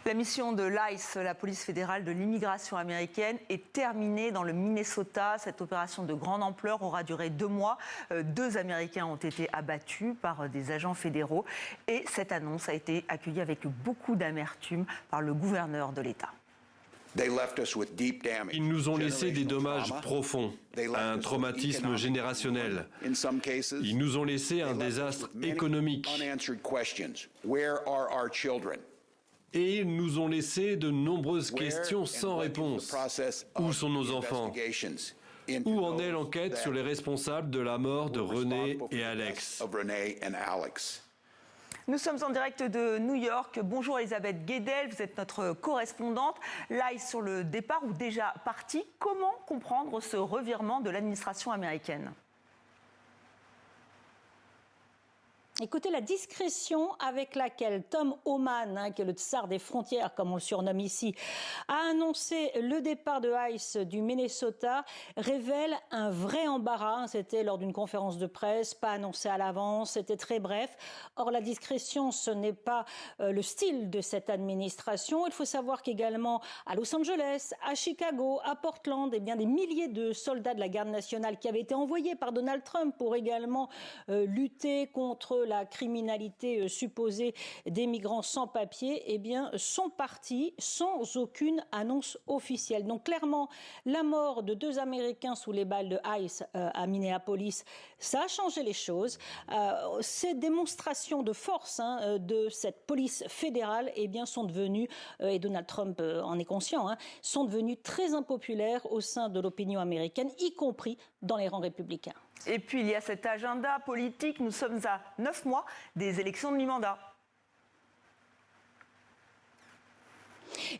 La mission de l'ICE, la police fédérale de l'immigration américaine, est terminée dans le Minnesota. Cette opération de grande ampleur aura duré 2 mois. 2 Américains ont été abattus par des agents fédéraux. Et cette annonce a été accueillie avec beaucoup d'amertume par le gouverneur de l'État. Ils nous ont laissé des dommages profonds, un traumatisme générationnel. Ils nous ont laissé un désastre économique. Et ils nous ont laissé de nombreuses questions sans réponse. Où sont nos enfants? Où en est l'enquête sur les responsables de la mort de René et Alex? Nous sommes en direct de New York. Bonjour Elisabeth Guedel, vous êtes notre correspondante. L'ICE sur le départ ou déjà parti. Comment comprendre ce revirement de l'administration américaine ? Écoutez, la discrétion avec laquelle Tom Homan, qui est le tsar des frontières, comme on le surnomme ici, a annoncé le départ de ICE du Minnesota, révèle un vrai embarras. C'était lors d'une conférence de presse, pas annoncé à l'avance, c'était très bref. Or, la discrétion, ce n'est pas le style de cette administration. Il faut savoir qu'également à Los Angeles, à Chicago, à Portland, eh bien, des milliers de soldats de la garde nationale qui avaient été envoyés par Donald Trump pour également lutter contre la criminalité supposée des migrants sans papier, eh bien, sont partis sans aucune annonce officielle. Donc clairement, la mort de 2 Américains sous les balles de ICE à Minneapolis, ça a changé les choses. Ces démonstrations de force de cette police fédérale, eh bien, sont devenues, et Donald Trump en est conscient, sont devenues très impopulaires au sein de l'opinion américaine, y compris dans les rangs républicains. Et puis il y a cet agenda politique. Nous sommes à 9 mois des élections de mi-mandat.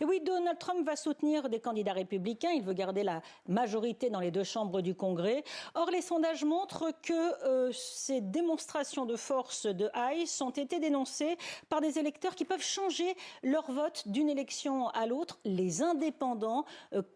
Et oui, Donald Trump va soutenir des candidats républicains. Il veut garder la majorité dans les 2 chambres du Congrès. Or, les sondages montrent que ces démonstrations de force de ICE ont été dénoncées par des électeurs qui peuvent changer leur vote d'une élection à l'autre. Les indépendants,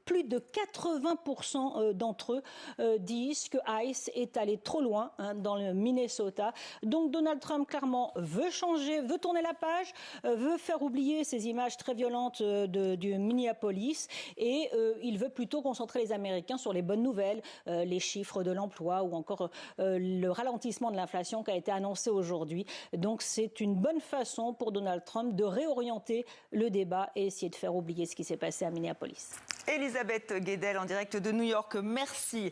plus de 80% d'entre eux disent que ICE est allé trop loin dans le Minnesota. Donc Donald Trump, clairement, veut changer, veut tourner la page, veut faire oublier ces images très violentes du Minneapolis et il veut plutôt concentrer les Américains sur les bonnes nouvelles, les chiffres de l'emploi ou encore le ralentissement de l'inflation qui a été annoncé aujourd'hui. Donc c'est une bonne façon pour Donald Trump de réorienter le débat et essayer de faire oublier ce qui s'est passé à Minneapolis. Elisabeth Guedel en direct de New York, merci.